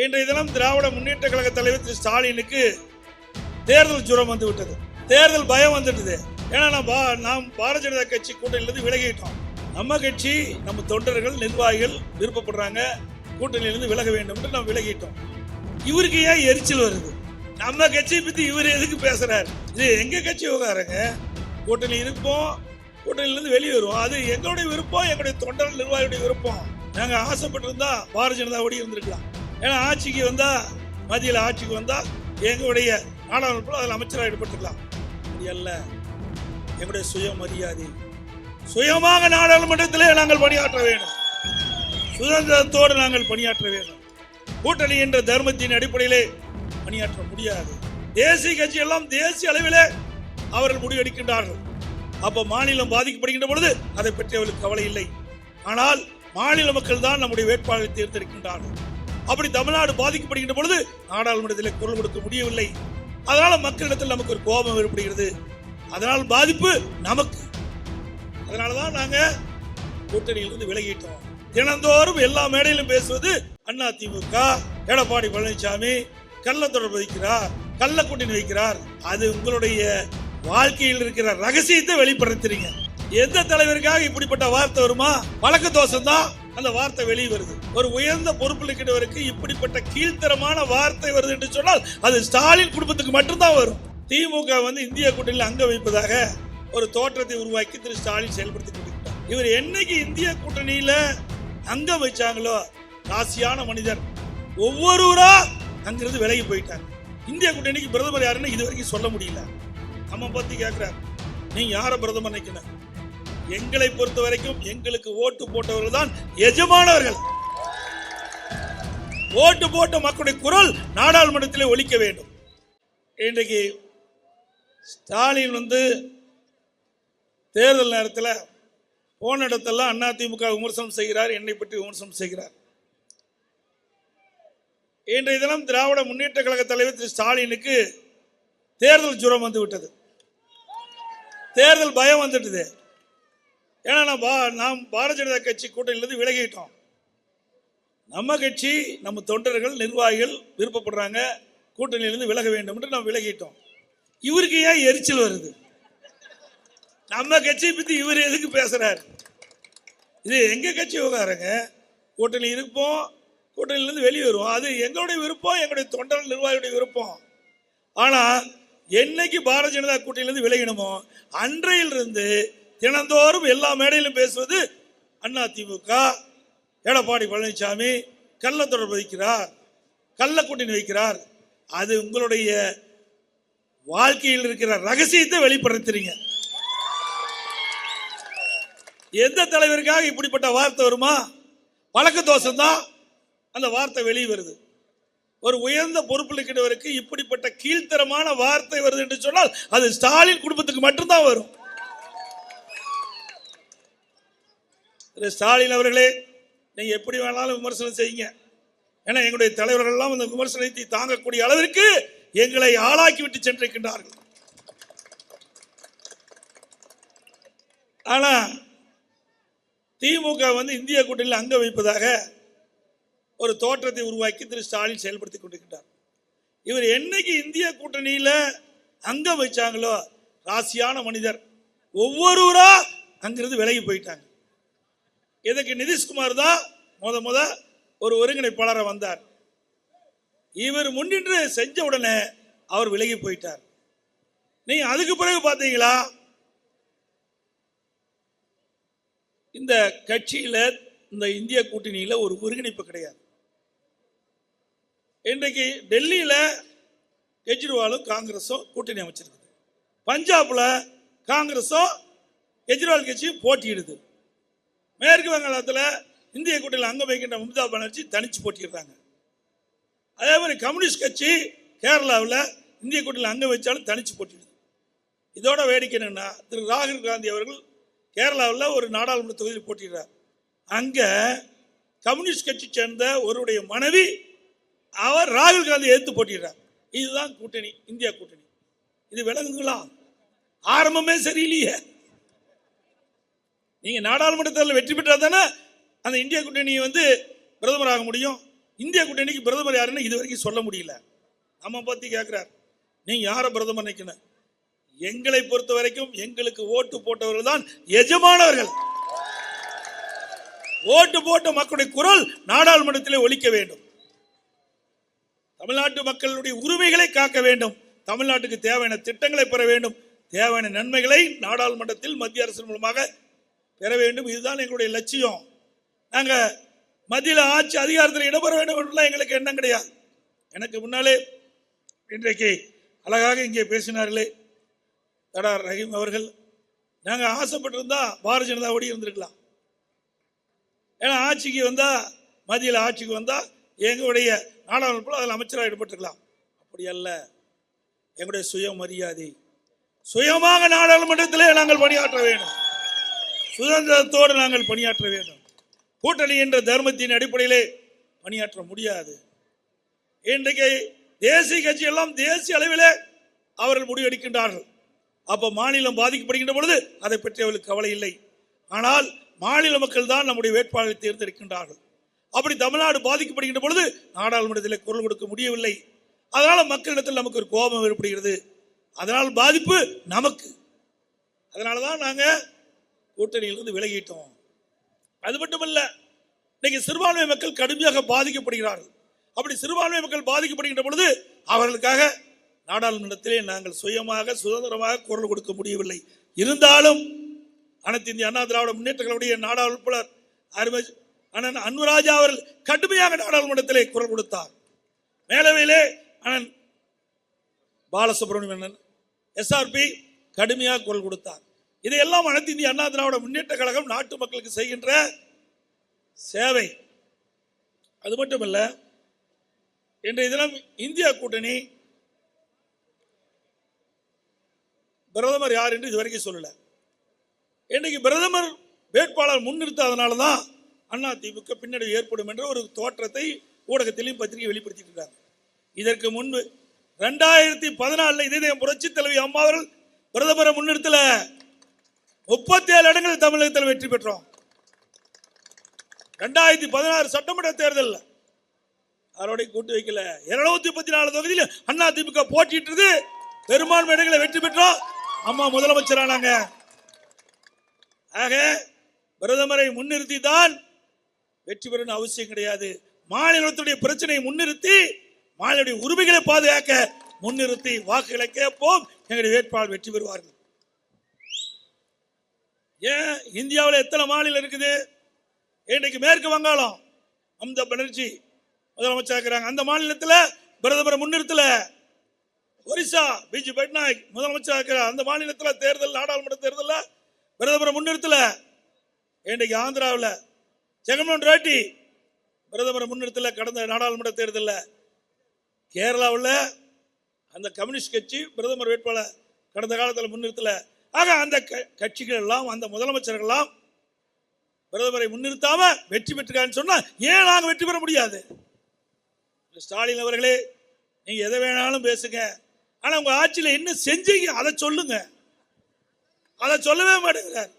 இன்றைய தினம் திராவிட முன்னேற்ற கழக தலைவர் திரு ஸ்டாலினுக்கு தேர்தல் ஜுரம் வந்து விட்டது. தேர்தல் பயம் வந்துட்டது. ஏன்னா நாம் பாரதிய ஜனதா கட்சி கூட்டணியிலிருந்து விலகிட்டோம். நம்ம கட்சி, நம்ம தொண்டர்கள், நிர்வாகிகள் விருப்பப்படுறாங்க கூட்டணியிலிருந்து விலக வேண்டும் என்று நாம் விலகிட்டோம். இவருக்கு ஏன் எரிச்சல் வருது? நம்ம கட்சியை பத்தி இவர் எதுக்கு பேசுறாரு? இது எங்க கட்சி விவகாரங்க. கூட்டணி இருப்போம், கூட்டணியிலிருந்து வெளியே வருவோம். அது எங்களுடைய விருப்பம், எங்களுடைய தொண்டர்கள் நிர்வாகிகளுடைய விருப்பம். நாங்க ஆசைப்பட்டிருந்தா பாரதிய ஜனதாவோட இருந்திருக்கலாம். ஏன்னா ஆட்சிக்கு வந்தா, மத்தியில் ஆட்சிக்கு வந்தா எங்களுடைய நாடாளுமன்றத்தில் அதில் அமைச்சராக ஈடுபட்டுக்கலாம். அல்ல, எங்களுடைய சுயமரியாதை, சுயமாக நாடாளுமன்றத்திலே நாங்கள் பணியாற்ற வேண்டும். சுதந்திரத்தோடு நாங்கள் பணியாற்ற வேண்டும். கூட்டணி என்ற தர்மத்தின் அடிப்படையிலே பணியாற்ற முடியாது. தேசிய கட்சி எல்லாம் தேசிய அளவிலே அவர்கள் முடிவெடுக்கின்றார்கள். அப்ப மாநிலம் பாதிக்கப்படுகின்ற பொழுது அதை பற்றி அவர்களுக்கு கவலை இல்லை. ஆனால் மாநில மக்கள் தான் நம்முடைய வேட்பாளரை தேர்ந்தெடுக்கின்றார்கள். அப்படி தமிழ்நாடு பாதிக்கப்படுகின்ற பொழுது நாடாளுமன்றத்தில் குரல் கொடுக்க முடியவில்லை. அதனால மக்களிடத்தில் நமக்கு ஒரு கோபம் ஏற்படுகிறது. அதனால் பாதிப்பு நமக்கு. அதனாலதான் நாங்க கூட்டணியிலிருந்து விலகிட்டோம். தினந்தோறும் எல்லா மேடையிலும் பேசுவது அதிமுக, எடப்பாடி பழனிசாமி கள்ள தொடர்பு வைக்கிறார், கள்ள கூட்டணி வைக்கிறார். அது உங்களுடைய வாழ்க்கையில் இருக்கிற ரகசியத்தை வெளிப்படுத்துறீங்க. எந்த தலைவருக்காக இப்படிப்பட்ட வார்த்தை வருமா? பழக்க தோஷம் தான் அந்த வார்த்தை வெளியே வருது. ஒரு உயர்ந்த பொறுப்பில் இருக்கிறவருக்கு இப்படிப்பட்ட கீழ்த்தரமான வார்த்தை வருது என்று சொன்னால் அது ஸ்டாலின் குடும்பத்துக்கு மட்டும்தான் வரும். திமுக இந்திய கூட்டணியில் அங்க வைப்பதாக ஒரு தோற்றத்தை உருவாக்கி திரு ஸ்டாலின் செயல்படுத்தி கொண்டிருக்கிறார். இவர் என்னைக்கு இந்திய கூட்டணியில அங்கம் வச்சாங்களோ, ராசியான மனிதர் ஒவ்வொருவரா அங்கிருந்து விலகி போயிட்டாங்க. இந்திய கூட்டணிக்கு பிரதமர் யாருன்னு இது வரைக்கும் சொல்ல முடியல. நம்ம பத்தி கேட்கிறார், நீங்க யார பிரதமர் நினைக்கணும்? எங்களை பொறுத்த வரைக்கும் எங்களுக்கு ஓட்டு போட்டவர்கள் தான் எஜமானவர்கள். ஓட்டு போட்ட மக்களுடைய குரல் நாடாளுமன்றத்தில் ஒலிக்க வேண்டும். இன்றைக்கு ஸ்டாலின் தேர்தல் நேரத்தில் போன இடத்தெல்லாம் அதிமுக விமர்சனம் செய்கிறார், என்னை பற்றி விமர்சனம் செய்கிறார். இன்றைய தினம் திராவிட முன்னேற்ற கழக தலைவர் திரு ஸ்டாலினுக்கு தேர்தல் ஜுரம் வந்து விட்டது. தேர்தல் பயம் வந்துட்டது. ஏன்னா நாம் பாரதிய ஜனதா கட்சி கூட்டணியிலிருந்து விலகிட்டோம். நம்ம கட்சி, நம்ம தொண்டர்கள், நிர்வாகிகள் விருப்பப்படுறாங்க கூட்டணியிலிருந்து விலக வேண்டும் என்று நாம் விலகிட்டோம். இவருக்கு ஏன் எரிச்சல் வருது? நம்ம கட்சியை பத்தி இவர் எதுக்கு பேசுறாரு? இது எங்க கட்சி விவகாரங்க. கூட்டணி இருப்போம், கூட்டணியிலிருந்து வெளியே வருவோம். அது எங்களுடைய விருப்பம், எங்களுடைய தொண்டர்கள் நிர்வாகிகளுடைய விருப்பம். ஆனா என்னைக்கு பாரதிய ஜனதா கூட்டணியிலிருந்து விலகினமோ அன்றையிலிருந்து தினந்தோறும் எல்லா மேடையிலும் பேசுவது அதிமுக, எடப்பாடி பழனிசாமி கள்ள தொடர்பு வைக்கிறார், கள்ள கூட்டணி வைக்கிறார். அது உங்களுடைய வாழ்க்கையில் இருக்கிற ரகசியத்தை வெளிப்படுத்துறீங்க. எந்த தலைவருக்காக இப்படிப்பட்ட வார்த்தை வருமா? பழக்க தோஷம் தான் அந்த வார்த்தை வெளியே வருது. ஒரு உயர்ந்த பொறுப்பில் இருக்கிறவருக்கு இப்படிப்பட்ட கீழ்த்தரமான வார்த்தை வருது என்று சொன்னால் அது ஸ்டாலின் குடும்பத்துக்கு மட்டும்தான் வரும். ஸ்டாலின் அவர்களே, நீங்க எப்படி வேணாலும் விமர்சனம் செய்யுங்க. ஏன்னா எங்களுடைய தலைவர்கள் எல்லாம் அந்த விமர்சனத்தை தாங்கக்கூடிய அளவிற்கு எங்களை ஆளாக்கி விட்டு சென்றிருக்கின்றார்கள். ஆனா திமுக இந்திய கூட்டணியில் அங்க வைப்பதாக ஒரு தோற்றத்தை உருவாக்கி திரு ஸ்டாலின் செயல்படுத்தி கொண்டிருக்கிறார். இவர் என்னைக்கு இந்திய கூட்டணியில அங்கம் வச்சாங்களோ, ராசியான மனிதர் ஒவ்வொருவரா அங்கிருந்து விலகி போயிட்டாங்க. இதுக்கு நிதிஷ்குமார் தான் முத ஒரு ஒருங்கிணைப்பாளராக வந்தார். இவர் முன்னின்று செஞ்ச உடனே அவர் விலகி போயிட்டார். நீங்க அதுக்கு பிறகு பாத்தீங்களா, இந்த கட்சியில, இந்த இந்திய கூட்டணியில ஒரு ஒருங்கிணைப்பு கிடையாது. இன்றைக்கு டெல்லியில கெஜ்ரிவாலும் காங்கிரஸும் கூட்டணி அமைச்சிருக்குது. பஞ்சாப்ல காங்கிரஸும் கெஜ்ரிவால் கட்சியும் போட்டியிடுது. மேற்கு வங்காளத்தில் இந்திய கூட்டணியில் அங்கம் வைக்கின்ற மம்தா பானர்ஜி தனிச்சு போட்டிடுறாங்க. அதே மாதிரி கம்யூனிஸ்ட் கட்சி கேரளாவில் இந்திய கூட்டணியில் அங்கம் வச்சாலும் தனிச்சு போட்டிடுது. இதோட வேடிக்கை என்னன்னா, திரு ராகுல் காந்தி அவர்கள் கேரளாவில் ஒரு நாடாளுமன்ற தொகுதியில் போட்டிடுறார். அங்க கம்யூனிஸ்ட் கட்சி சேர்ந்த ஒருவருடைய மனைவி அவர் ராகுல் காந்தி எதிர்த்து போட்டிடுறார். இதுதான் கூட்டணி, இந்தியா கூட்டணி. இது விளங்குங்களா? ஆரம்பமே சரியில்லையே. நீங்க நாடாளுமன்ற தேர்தலில் வெற்றி பெற்றா தானே அந்த இந்தியா கூட்டணி பிரதமராக முடியும். இந்திய கூட்டணிக்கு பிரதமர் யாருன்னு இது வரைக்கும் சொல்ல முடியல. நம்ம பத்தி கேட்கிறார், நீங்க யார பிரதமர் நினைக்கணும்? எங்களை பொறுத்த வரைக்கும் எங்களுக்கு ஓட்டு போட்டவர்கள் தான் எஜமானவர்கள். ஓட்டு போட்ட மக்களுடைய குரல் நாடாளுமன்றத்திலே ஒலிக்க வேண்டும். தமிழ்நாட்டு மக்களுடைய உரிமைகளை காக்க வேண்டும். தமிழ்நாட்டுக்கு தேவையான திட்டங்களை பெற வேண்டும். தேவையான நன்மைகளை நாடாளுமன்றத்தில் மத்திய அரசின் மூலமாக பெற வேண்டும். இதுதான் எங்களுடைய லட்சியம். நாங்க மத்தியில் ஆட்சி அதிகாரத்தில் இடம்பெற வேண்டும் என்றுலாம் எங்களுக்கு எண்ணம் கிடையாது. எனக்கு முன்னாலே இன்றைக்கு அழகாக இங்கே பேசினார்களே தடார் ரஹீம் அவர்கள், நாங்க ஆசைப்பட்டிருந்தா பாரதிய ஜனதாவோடு இருந்திருக்கலாம். ஏன்னா ஆட்சிக்கு வந்தா, மத்தியில் ஆட்சிக்கு வந்தா எங்களுடைய நாடாளுமன்றத்தில் அதில் அமைச்சராக ஈடுபட்டிருக்கலாம். அப்படி அல்ல. எங்களுடைய சுயமரியாதை, சுயமாக நாடாளுமன்றத்திலே நாங்கள் பணியாற்ற வேண்டும். சுதந்திரத்தோடு நாங்கள் பணியாற்ற வேண்டும். கூட்டணி என்ற தர்மத்தின் அடிப்படையிலே பணியாற்ற முடியாது. இன்றைக்கு தேசிய கட்சி எல்லாம் தேசிய அளவிலே அவர்கள் முடிவெடுக்கின்றார்கள். அப்ப மாநிலம் பாதிக்கப்படுகின்ற பொழுது அதை பற்றி அவர்களுக்கு கவலை இல்லை. ஆனால் மாநில மக்கள் தான் நம்முடைய வேட்பாளரை தேர்ந்தெடுக்கின்றார்கள். அப்படி தமிழ்நாடு பாதிக்கப்படுகின்ற பொழுது நாடாளுமன்றத்தில் குரல் கொடுக்க முடியவில்லை. அதனால மக்களிடத்தில் நமக்கு ஒரு கோபம் ஏற்படுகிறது. அதனால் பாதிப்பு நமக்கு. அதனாலதான் நாங்க கூட்டணியிலிருந்து விலகிட்டோம். அது மட்டுமல்ல, இன்னைக்கு சிறுபான்மை மக்கள் கடுமையாக பாதிக்கப்படுகிறார்கள். அப்படி சிறுபான்மை மக்கள் பாதிக்கப்படுகின்ற பொழுது அவர்களுக்காக நாடாளுமன்றத்திலே நாங்கள் சுயமாக சுதந்திரமாக குரல் கொடுக்க முடியவில்லை. இருந்தாலும் அனைத்து இந்திய அண்ணா திராவிட முன்னேற்ற கழகத்துடைய நாடாளுமன்ற அண்ணன் அன்புராஜா அவர்கள் கடுமையாக நாடாளுமன்றத்திலே குரல் கொடுத்தார். மேலவையிலே அண்ணன் பாலசுப்ரமணியன் எஸ்ஆர்பி கடுமையாக குரல் கொடுத்தார். இதையெல்லாம் அனைத்து இந்திய அண்ணா திராவிட முன்னேற்ற கழகம் நாட்டு மக்களுக்கு செய்கின்ற சேவை. அது மட்டுமல்ல, இன்றைய தினம் இந்தியா கூட்டணி பிரதமர் யார் என்று இதுவரைக்கும் சொல்லல. இன்னைக்கு பிரதமர் வேட்பாளர் முன்னிறுத்தாதனால தான் அதிமுக பின்னடைவு ஏற்படும் என்ற ஒரு தோற்றத்தை ஊடகத்திலையும் பத்திரிகை வெளிப்படுத்திட்டு இருக்காங்க. இதற்கு முன்பு 2014 இதே புரட்சி தலைவி அம்மா அவர்கள் பிரதமரை முன்னிறுத்தல 37 இடங்களில் தமிழகத்தில் வெற்றி பெற்றோம். 2016 சட்டமன்ற தேர்தல் அவரோட கூட்டு வைக்கல. 234 தொகுதியில் அதிமுக போட்டிட்டு பெரும்பான்மை இடங்களை வெற்றி பெற்றோம். அம்மா முதலமைச்சரானாங்க. ஆக பிரதமரை முன்னிறுத்தி தான் வெற்றி பெறணும் அவசியம் கிடையாது. மாநிலத்துடைய பிரச்சனையை முன்னிறுத்தி, மாநில உரிமைகளை பாதுகாக்க முன்னிறுத்தி வாக்குகளை கேட்போம். எங்களுடைய வேட்பாளர் வெற்றி பெறுவார்கள். ஏன் இந்தியாவில் எத்தனை மாநிலம் இருக்குது? இன்றைக்கு மேற்கு வங்காளம் மம்தா பானர்ஜி முதலமைச்சர் இருக்கிறாங்க. அந்த மாநிலத்தில் பிரதமரை முன்னிறுத்தல. ஒரிசா பிஜு பட்நாயக் முதலமைச்சர் இருக்கிறார். அந்த மாநிலத்தில் தேர்தல், நாடாளுமன்ற தேர்தலில் பிரதமரை முன்னிறுத்தல. இன்றைக்கு ஆந்திராவில் ஜெகன்மோகன் ரெட்டி பிரதமரை முன்னிறுத்தல. கடந்த நாடாளுமன்ற தேர்தலில் கேரளாவில் அந்த கம்யூனிஸ்ட் கட்சி பிரதமர் வேட்பாளர் கடந்த காலத்தில் முன்னிறுத்தல. ஆக அந்த கட்சிகள் எல்லாம், அந்த முதலமைச்சர்கள் எல்லாம் பிரதமரை முன்னிறுத்தாம வெற்றி பெற்றுக்கான்னு சொன்னா ஏன் நாங்க வெற்றி பெற முடியாது? ஸ்டாலின் அவர்களே, நீங்க எதை வேணாலும் பேசுங்க, ஆனா உங்க ஆட்சியில் என்ன செஞ்சீங்க அதை சொல்லுங்க. அதை சொல்லவே மாட்டேங்கிறார்.